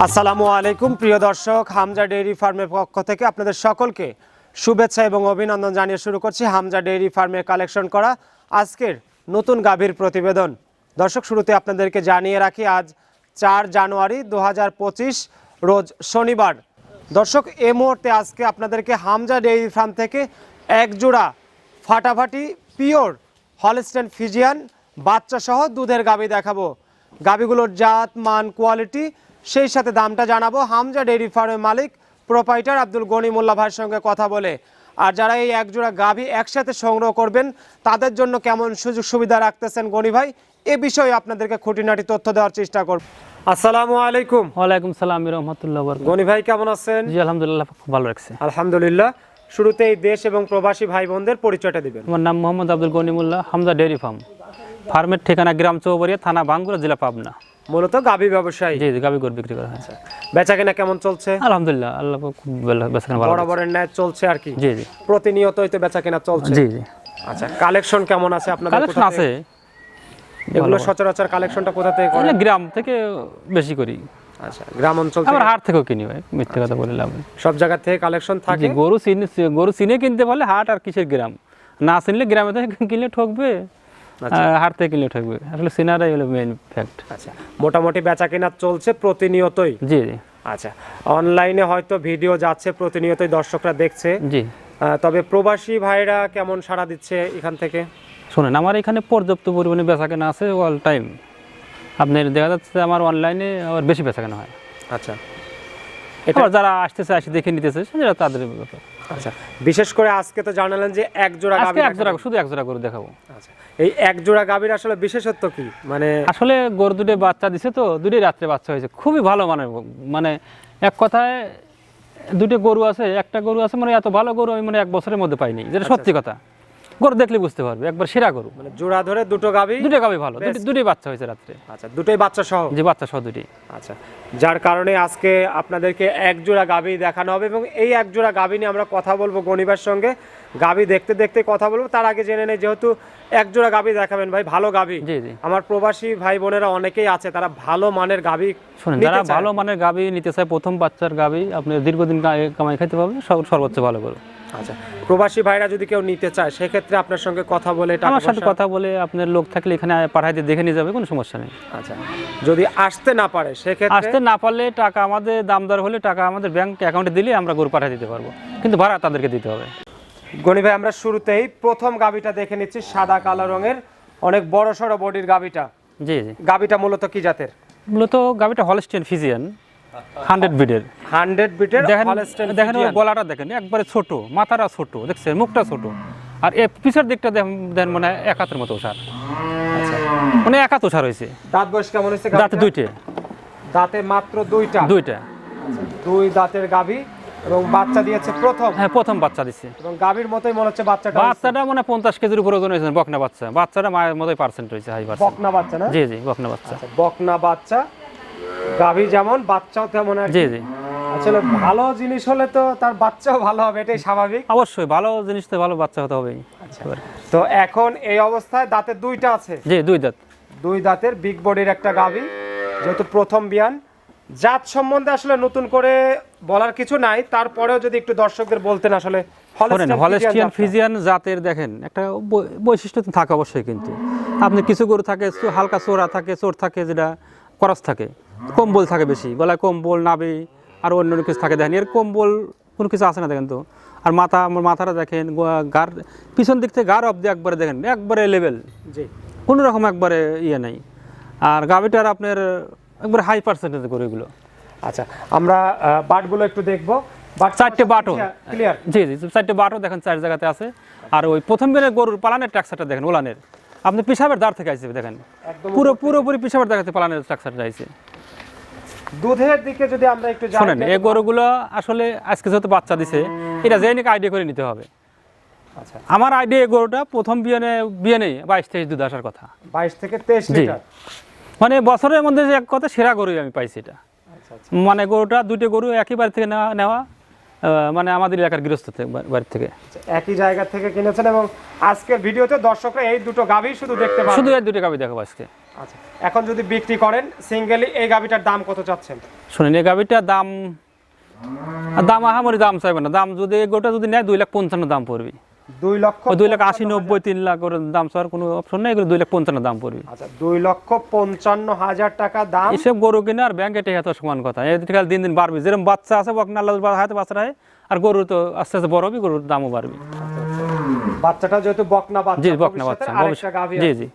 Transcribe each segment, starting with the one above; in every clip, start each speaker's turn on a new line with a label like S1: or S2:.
S1: আসসালামু আলাইকুম প্রিয় দর্শক, হামজা ডেইরি ফার্মের পক্ষ থেকে আপনাদের সকলকে শুভেচ্ছা এবং অভিনন্দন জানিয়ে শুরু করছি হামজা ডেইরি ফার্মের কালেকশন করা আজকের নতুন গাভীর প্রতিবেদন। দর্শক, শুরুতে আপনাদেরকে জানিয়ে রাখি আজ 4 জানুয়ারি 2025 রোজ শনিবার। দর্শক, এই মুহূর্তে আজকে আপনাদেরকে হামজা ডেইরি ফার্ম থেকে এক জোড়া ফাটাফাটি পিওর হলস্টেইন ফ্রিজিয়ান বাচ্চা সহ দুধের গাভী দেখাবো। গাভীগুলোর জাত, মান, কোয়ালিটি, সেই সাথে দামটা জানাবো হামজা ডেইরি ফার্মের মালিক প্রোপাইটার আব্দুল গনি মোল্লা ভাইয়ের সঙ্গে কথা বলে। আর যারা এই এক জোড়া গাভী একসাথে সংগ্রহ করবেন তাদের জন্য কেমন সুযোগ সুবিধা রাখতেছেন গনি ভাই, এ বিষয়ে আপনাদেরকে খুঁটিনাটি তথ্য দেওয়ার চেষ্টা করব। আসসালামু আলাইকুম।
S2: ওয়ালাইকুম সালাম রহমতুল্লাহ।
S1: গনি ভাই কেমন আছেন?
S2: জি আলহামদুলিল্লাহ, খুব ভালো রাখছে।
S1: আলহামদুলিল্লাহ। শুরুতেই দেশ এবং প্রবাসী ভাই বোনদের পরিচয়টা দিবেন।
S2: আমার নাম মোহাম্মদ আব্দুল গনি মোল্লা, হামজা ডেইরি ফার্ম। ফার্মের ঠিকানা গ্রাম চৌবাড়িয়া, থানা বাঙ্গুরা, জেলা পাবনা।
S1: মূলত গাভী ব্যবসায়ী।
S2: জি, গাভী গরু বিক্রি করা হয়।
S1: বেচা কেনা কেমন চলছে?
S2: আলহামদুলিল্লাহ, আল্লাহ খুব বেচা কেনা ভালো।
S1: বরাবরের ন্যায় চলছে আর কি।
S2: জি জি,
S1: প্রতিনিয়তই তো বেচা কেনা চলছে।
S2: জি জি।
S1: আচ্ছা, কালেকশন কেমন আছে আপনাদের?
S2: কালেকশন আছে।
S1: এগুলো সচরাচর কালেকশনটা কোথা থেকে করেন?
S2: গ্রাম থেকে বেশি করি।
S1: আচ্ছা, গ্রাম অঞ্চল থেকে?
S2: আমার হাট থেকেও কিনি ভাই, মিথ্যে কথা বলে লাভ নেই।
S1: সব জায়গা থেকে কালেকশন থাকে।
S2: গরু চিনে কিনতে পারলে হাট আর কিসের গ্রাম, না চিনলে গ্রামে থেকে কিনলে ঠকবে, হাট থেকে কিনলে ঠকবে। আসলে চিনারাই হলো মেইন ফ্যাক্ট।
S1: আচ্ছা, মোটামুটি বেচা কেনা চলছে প্রতিনিয়তই?
S2: জি জি।
S1: আচ্ছা, অনলাইনে হয়তো ভিডিও যাচ্ছে, প্রতিনিয়তই দর্শকরা দেখছে।
S2: জি।
S1: তবে প্রবাসী ভাইরা কেমন সাড়া দিচ্ছে এখান থেকে?
S2: শোনেন, আমার এখানে পর্যাপ্ত পরিমাণে বেচা কেনা আছে অল টাইম। আপনার দেখা যাচ্ছে আমার অনলাইনে আবার বেশি বেচা কেনা হয়।
S1: আচ্ছা,
S2: এবার যারা আসতেছে আসে দেখে নিতেছে সেটা তাদের ব্যাপার।
S1: আচ্ছা, বিশেষ করে আজকে তো জানালেন যে এক জোড়া গাভী,
S2: শুধু এক জোড়া গরু দেখাবো।
S1: আচ্ছা, এই এক জোড়া গাভীর আসলে বিশেষত্ব কি? মানে
S2: আসলে গরু দুটো বাচ্চা দিছে, তো দুটোই রাত্রে বাচ্চা হয়েছে, খুবই ভালো মানের। মানে এক কথায় দুটো গরু আছে, একটা গরু আছে মানে এত ভালো গরু আমি মানে 1 বছরের মধ্যে পাইনি, যেটা সত্যি কথা। গরু দেখলে বুঝতে পারবে, একবার সেরা গরু।
S1: মানে জোড়া ধরে দুটো গাভী ভালো,
S2: দুটোই বাচ্চা হয়েছে রাত্রে।
S1: আচ্ছা, দুটোই বাচ্চা সহ?
S2: যে বাচ্চা সহ দুটোই।
S1: আচ্ছা, যার কারণে আজকে আপনাদেরকে এক জোড়া গাভী দেখানো হবে এবং এই এক জোড়া গাভী নিয়ে আমরা কথা বলবো গনিবার সঙ্গে। গাভী দেখতে দেখতে কথা বলবো, তার আগে জেনে নেই যেহেতু এক জোড়া গাভী দেখাবেন ভাই, ভালো গাভী।
S2: জি জি।
S1: আমার প্রবাসী ভাই বোনেরা অনেকেই আছে তারা ভালো মানের গাভী
S2: শুনেন, যারা ভালো মানের গাভী নিতে চায়, প্রথম বাচ্চার গাভী আপনি দীর্ঘদিন কামাই খাইতে পারবেন, সর্বোচ্চ ভালো করে।
S1: আচ্ছা, প্রবাসী ভাইরা যদি কেউ নিতে চায় সেক্ষেত্রে আপনার সঙ্গে কথা বলে,
S2: আমার সাথে কথা বলে আপনার লোক থাকলে এখানে পাঠাইতে দেখে নিয়ে যাবে, কোনো সমস্যা নেই।
S1: আচ্ছা, যদি আসতে না পারে সেক্ষেত্রে?
S2: আসতে না পারলে টাকা আমাদের দামদার হলে টাকা আমাদের ব্যাংক অ্যাকাউন্টে দিলে আমরা গরু পাঠিয়ে দিতে পারবো, কিন্তু ভাড়া তাদেরকে দিতে হবে।
S1: গনি ভাই, আমরা শুরুতেই প্রথম গাভীটা দেখে নিচ্ছি, সাদা কালো রঙের অনেক বড় সড়ো বডির গাভীটা।
S2: জি জি।
S1: গাভীটা মূলত কি জাতের?
S2: মূলত গাভীটা হলস্টেইন ফ্রিজিয়ান 100 বিটের।
S1: 100 বিটের হলস্টেইন।
S2: দেখেন ওর গলাটা দেখেন, একবারে ছোট, মাথাটা ছোট, দেখছেন মুখটা ছোট, আর এই পিছের দিকটা দেখেন মনে হয় 1 হাতের মতো ওষার।
S1: আচ্ছা,
S2: মানে 1 হাত ওষার হয়েছে।
S1: দাঁত বয়স কেমন হয়েছে?
S2: দাঁতে দুইটা।
S1: দাঁতে মাত্র দুইটা?
S2: দুইটা।
S1: দুই দাঁতের গাভী এবং বাচ্চা দিয়েছে প্রথম?
S2: হ্যাঁ, প্রথম বাচ্চা দিচ্ছে।
S1: এবং গাভীর মতোই মনে হচ্ছে
S2: বাচ্চাটা মানে 50 কেজির উপরে ওজন হয়েছে, বকনা বাচ্চা। বাচ্চাটা মায়ের মতোই পার্সেন্ট হয়েছে, হাই পার্সেন্ট।
S1: বকনা বাচ্চা না?
S2: জি জি, বকনা বাচ্চা।
S1: বকনা বাচ্চা, গাভী যেমন বাচ্চাও তেমন আর কি।
S2: জি জি।
S1: আসলে ভালো জিনিস হলে তো তার বাচ্চাও ভালো হবে, এটাই স্বাভাবিক।
S2: অবশ্যই ভালো জিনিস তো ভালো বাচ্চা হতে হবেই।
S1: তো এখন এই অবস্থায় দাঁতে দুইটা আছে?
S2: জি, দুই দাঁত।
S1: দুই দাঁতের বিগ বডির একটা গাভী, যেহেতু প্রথম বিয়ান। জাত সম্বন্ধে আসলে নতুন করে বলার কিছু নাই, তারপরেও যদি একটু দর্শকদের বলতেন আসলে
S2: হলস্টেইন ফ্রিজিয়ান জাতের দেখেন একটা বৈশিষ্ট্য থাকে অবশ্যই, কিন্তু আপনি কিছু গরু থাকে হালকা চোরা থাকে, চোর থাকে, যেটা করস থাকে, কম্বল থাকে বেশি, গলায় কম্বল, নাভি আর অন্য কিছু থাকে। দেখেন এর কম্বল কোনো কিছু আছে না, দেখেন তো। আর মাথাটা দেখেন, গার পিছন দিক থেকে গার অব্দি একবারে দেখেন একবারে লেভেল, কোনো রকম একবারে ইয়ে নেই। আর গাভীটার আপনার একবারে হাই পার্সেন্টেজ গরু এগুলো।
S1: আচ্ছা, আমরা বাটগুলো একটু দেখবো।
S2: 4টে বাটও
S1: ক্লিয়ার?
S2: জি জি, 4টে বাটও দেখেন 4 জায়গাতে আছে। আর ওই প্রথম বের গরুর পালানের ট্রাকচারটা দেখেন, ওলানের আপনি পিসাবের দাঁড় থেকে আইছে, দেখেন পুরোপুরি পিসাবের দাঁড়াতে পালানের ট্রাকচারটা আইছে।
S1: দুধের দিকে যদি আমরা একটু যাই,
S2: শুনেন, এই গরুগুলো আসলে আজকে যেহেতু বাচ্চা দিছে, এটা জেনিক আইডিয়া করে নিতে হবে।
S1: আচ্ছা,
S2: আমার আইডিয়া এই গরুটা প্রথম বিয়ানে 22-23 দুধ আসার কথা।
S1: 22 থেকে 23 লিটার,
S2: মানে বছরের মধ্যে যে এক কথা সেরা গরুই আমি পাইছি এটা। মানে গরুটা দুটো গরু একই বাড়ি থেকে নেওয়া, মানে আমাদের এলাকার গৃহস্থ বাড়ি থেকে,
S1: একই জায়গা থেকে কিনেছেন। এবং আজকের ভিডিওতে দর্শকরা এই দুটো গাভী শুধু দেখতে পাবে,
S2: শুধু এই দুটো গাভী দেখাবো আজকে।
S1: আচ্ছা, এখন যদি বিক্রি করেন সিঙ্গেলি এই গাভীটার দাম কত চাচ্ছেন?
S2: শুনেন এই গাভীটার দাম আহামরি দাম চাইবে না, দাম যদি গোটা যদি নেয় 2,55,000 দাম পড়বে।
S1: 2,55,000
S2: 3 লাখ করে দাম চাওয়ার কোনো অপশন নেই, এগুলো 2,55,000 দাম পড়বে।
S1: আচ্ছা, 2,55,000 টাকা দাম।
S2: এসব গরু কিনে আর ব্যাংকে টেকা তো সমান কথা, এদিকে দিন দিন বাড়বে, যেরকম বাচ্চা আছে বকনা আল্লাহর হাতে বাচ্চা হয়, আর গরু তো আস্তে আস্তে বড় হবে, গরুর দামও বাড়বে।
S1: বাচ্চাটা যেহেতু বকনা বাচ্চা,
S2: জি বকনা বাচ্চা,
S1: আরেকটা গাভী
S2: জি
S1: আছে।
S2: জি।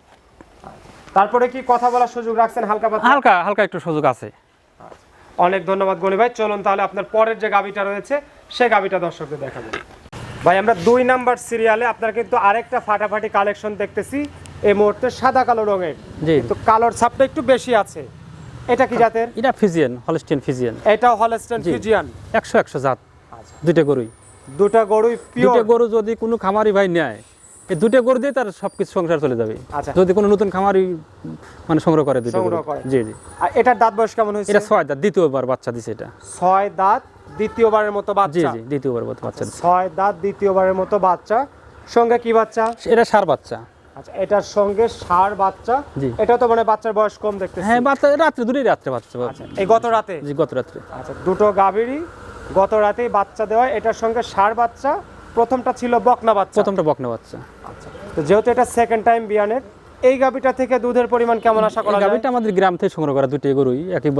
S1: তারপরে কি কথা বলার সুযোগ রাখছেন হালকা পাতলা?
S2: হালকা হালকা একটু সুযোগ আছে।
S1: অনেক ধন্যবাদ গনি ভাই। চলুন তাহলে আপনার পরের যে গাভীটা রয়েছে সেই গাভীটা দর্শকদের দেখাবো। ভাই আমরা 2 নাম্বার সিরিয়ালে আপনার কিন্তু আরেকটা ফাটাফাটি কালেকশন দেখতেছি এই মুহূর্তে, সাদা কালো রঙের,
S2: জি
S1: কিন্তু কালোর ছাপটা একটু বেশি আছে। এটা কি জাতের?
S2: এটা ফিজিয়ান, হলস্টিয়ান ফিজিয়ান।
S1: এটাও হলস্টাইন ফ্রিজিয়ান।
S2: 100 জাত। দুইটা গরুই,
S1: দুটা গরুই পিওর।
S2: দুইটা গরু যদি কোনো খামারি ভাই নেয়, এই দুইটা গরু দিয়ে তার সবকিছু সংসার চলে যাবে।
S1: আচ্ছা।
S2: যদি কোনো নতুন খামারি মানে সংগ্রহ করে দুইটা গরু।
S1: সংগ্রহ করে।
S2: জি জি।
S1: আর এটার দাঁত বয়স কেমন হয়েছে?
S2: এটা 6 দাঁত, দ্বিতীয়বার বাচ্চা দিছে এটা।
S1: 6 দাঁত, দ্বিতীয়বারের মতো
S2: জি
S1: বাচ্চা।
S2: জি, দ্বিতীয়বার বাচ্চা দিছে।
S1: 6 দাঁত, দ্বিতীয়বারের মতো বাচ্চা। সঙ্গে কি বাচ্চা?
S2: এটা ষাঁড় বাচ্চা।
S1: আচ্ছা, এটার সঙ্গে ষাঁড় বাচ্চা।
S2: জি।
S1: এটা তো মানে বাচ্চার বয়স কম দেখতেছি।
S2: হ্যাঁ বাচ্চা রাত্রে, দুটোই রাত্রে বাচ্চা।
S1: আচ্ছা, এই গত রাতে?
S2: জি গত রাত্রে।
S1: আচ্ছা, দুটো গাভীরই গত রাতেই বাচ্চা দেওয়া। এটার সঙ্গে ষাঁড় বাচ্চা, প্রথমটা ছিল বকনা বাচ্চা।
S2: প্রথমটা বকনা বাচ্চা।
S1: আচ্ছা, তো যেহেতু এটা সেকেন্ড টাইম বিয়ানের, এই গাভীটা থেকে দুধের পরিমাণ কেমন আশা করা যায়?
S2: গাভীটা আমাদের গ্রাম থেকে সংগ্রহ করা, দুটোই গরুই একই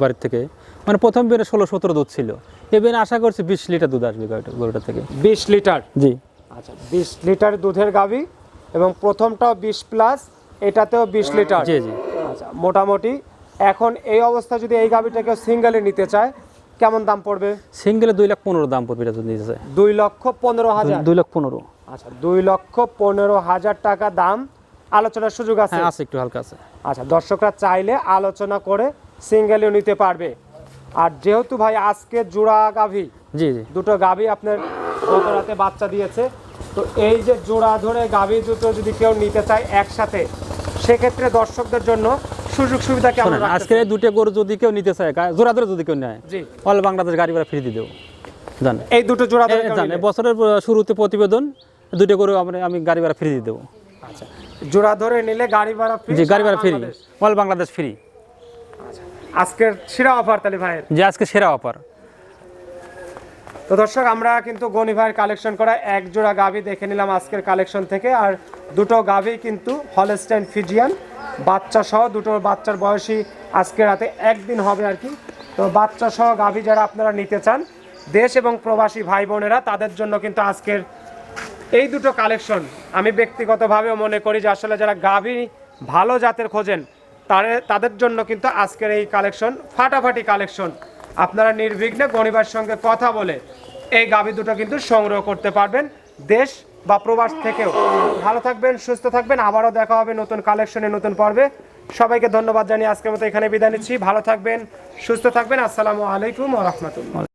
S2: বাড়ির থেকে। মানে প্রথম বেরে 16-17 দুধ ছিল, এবার আশা করছি 20 লিটার দুধ আসবে গরুটা থেকে।
S1: 20 লিটার?
S2: জি।
S1: আচ্ছা, 20 লিটার দুধের গাভী, এবং প্রথমটাও 20 প্লাস, এটাতেও 20 লিটার।
S2: জি জি।
S1: আচ্ছা, মোটামুটি এখন এই অবস্থা যদি এই গাভীটাকে সিঙ্গেলে নিতে চায় কেমন দাম পড়বে?
S2: সিঙ্গেলে 2,15,000 দাম পড়বে এটা যদি নিতে চায়।
S1: 2,15,000?
S2: 2,15,000।
S1: আচ্ছা, 2,15,000 টাকা দাম। আলোচনার সুযোগ আছে?
S2: হ্যাঁ আছে, একটু হালকা আছে।
S1: আচ্ছা, দর্শকরা চাইলে আলোচনা করে সিঙ্গেলও নিতে পারবে। আর যেহেতু ভাই আজকে জোড়া গাভী,
S2: জি জি।
S1: দুটো গাভী আপনার গত রাতে বাচ্চা দিয়েছে, তো এই যে জোড়া ধরে গাভী দুটো যদি কেউ নিতে চায় একসাথে, সেক্ষেত্রে দর্শকদের জন্য সুযোগ সুবিধা কেমন
S2: শোনেন,
S1: রাখতেছেন?
S2: আজকে এই দুটো গরু যদি কেউ নিতে চায়, জোড়া ধরে যদি কেউ নেয়,
S1: জি।
S2: অল বাংলাদেশ গাড়ি ভাড়া ফ্রি দিয়ে দেবো। জানেন
S1: এই দুটো জোড়া ধরে কেউ
S2: জানেন
S1: নিলে?
S2: বছরের শুরুতে প্রতিবেদন, দুটো গরু আমি গাড়ি ভাড়া ফ্রি দিয়ে দেবো।
S1: আচ্ছা, জোড়া ধরে নিলে গাড়ি ভাড়া ফ্রি?
S2: জি, গাড়ি ভাড়া ফ্রি, অল বাংলাদেশ ফ্রি।
S1: আজকের সেরা অফার তাহলে ভাইয়ের।
S2: যে আজকে সেরা অফার।
S1: তো দর্শক, আমরা কিন্তু গনি ভাইয়ের কালেকশন করা এক জোড়া গাভী দেখে নিলাম আজকের কালেকশন থেকে। আর দুটো গাভী কিন্তু হলস্টাইন ফ্রিজিয়ান, বাচ্চা সহ। দুটো বাচ্চার বয়সী আজকে রাতে একদিন হবে আর কি। তো বাচ্চা সহ গাভী যারা আপনারা নিতে চান, দেশ এবং প্রবাসী ভাই বোনেরা, তাদের জন্য কিন্তু আজকের এই দুটো কালেকশন আমি ব্যক্তিগতভাবেও মনে করি যে আসলে যারা গাভী ভালো জাতের খোঁজেন তাদের জন্য কিন্তু আজকের এই কালেকশন ফাটাফাটি কালেকশন। আপনারা নির্বিঘ্নে গনিবার সঙ্গে কথা বলে এই গাভী দুটো কিন্তু সংগ্রহ করতে পারবেন দেশ বা প্রবাস থেকেও। ভালো থাকবেন, সুস্থ থাকবেন, আবারও দেখা হবে নতুন কালেকশনে, নতুন পর্বে। সবাইকে ধন্যবাদ জানিয়ে আজকের মতো এখানে বিদায় নিচ্ছি। ভালো থাকবেন, সুস্থ থাকবেন। আসসালামু আলাইকুম ওয়া রাহমাতুল্লাহ।